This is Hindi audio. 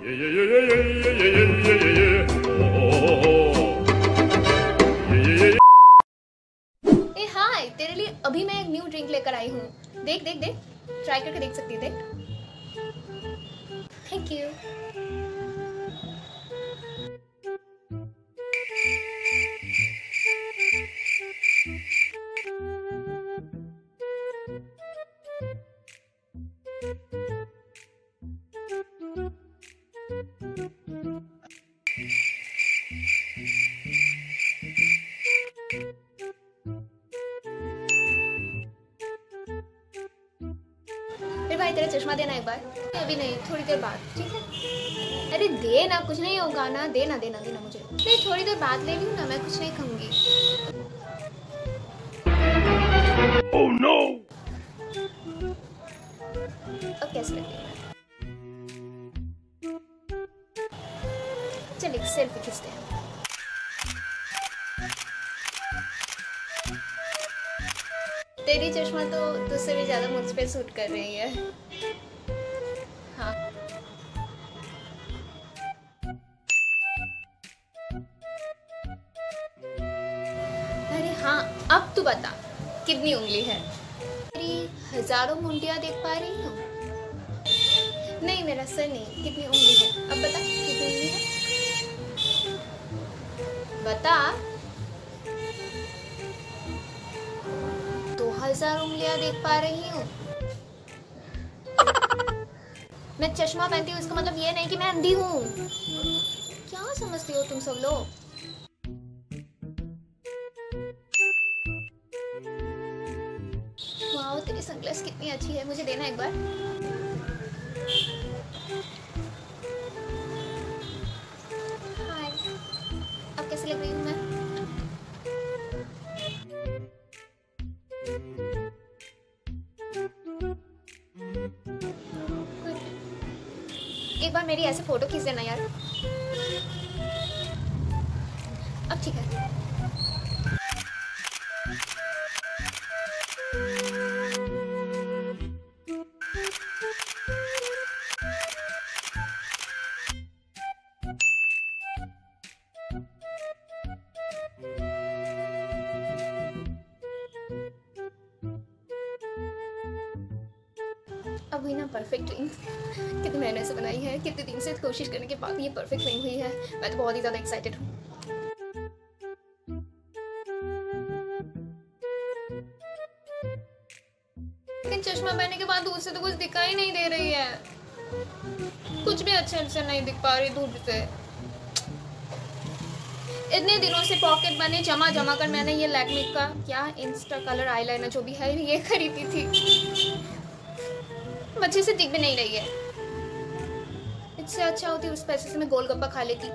ए हाय, तेरे लिए अभी मैं एक न्यू ड्रिंक लेकर आई हूँ। देख देख देख, ट्राई करके देख सकती है, देख। Thank you. भाई तेरा चश्मा देना एक बार। अभी नहीं, थोड़ी देर बाद, ठीक है? अरे दे ना, कुछ नहीं होगा ना, देना देना देना मुझे। नहीं, थोड़ी देर बाद ले लूँ ना, मैं कुछ नहीं खाऊंगी। Oh no! अब कैसे लगेगा? चल एक सेल्फी खींचते हैं। तेरी चश्मा तो तुझसे भी ज्यादा मुझ पे सूट कर रही है। हाँ। अरे हाँ, अब तू बता कितनी उंगली है? तेरी हजारों मुंडियां देख पा रही हूँ। नहीं, मेरा सर नहीं, कितनी उंगली है? अब बता कितनी उंगली है, बता। 2000 उंगलियां देख पा रही हूँ। मैं चश्मा पहनती हूँ, इसका मतलब ये नहीं कि मैं अंधी हूँ। क्या समझती हो तुम सब लोग? वाह, तेरी सनग्लास कितनी अच्छी है, मुझे देना एक बार। हाय, अब कैसे लग रही हूँ मैं? एक बार मेरी ऐसे फोटो खींच देना यार। अब ठीक है। अब हुई ना परफेक्ट रिंग। कितनी मेहनत से बनाई है, कितने दिन से कोशिश करने के बाद ये परफेक्ट रिंग हुई है। मैं तो बहुत ही ज़्यादा एक्साइटेड हूँ। लेकिन चश्मा पहनने के बाद दूर से तो कुछ दिखाई नहीं दे रही है, कुछ भी अच्छे से नहीं दिख पा रही दूर से। इतने दिनों से पॉकेट मनी जमा जमा कर मैंने ये लैक्मे का क्या इंस्टा कलर आईलाइनर जो भी है ये खरीदी थी, अच्छे से दिख भी नहीं रही है। इससे अच्छा होती उस पैसे से मैं गोलगप्पा खा लेती।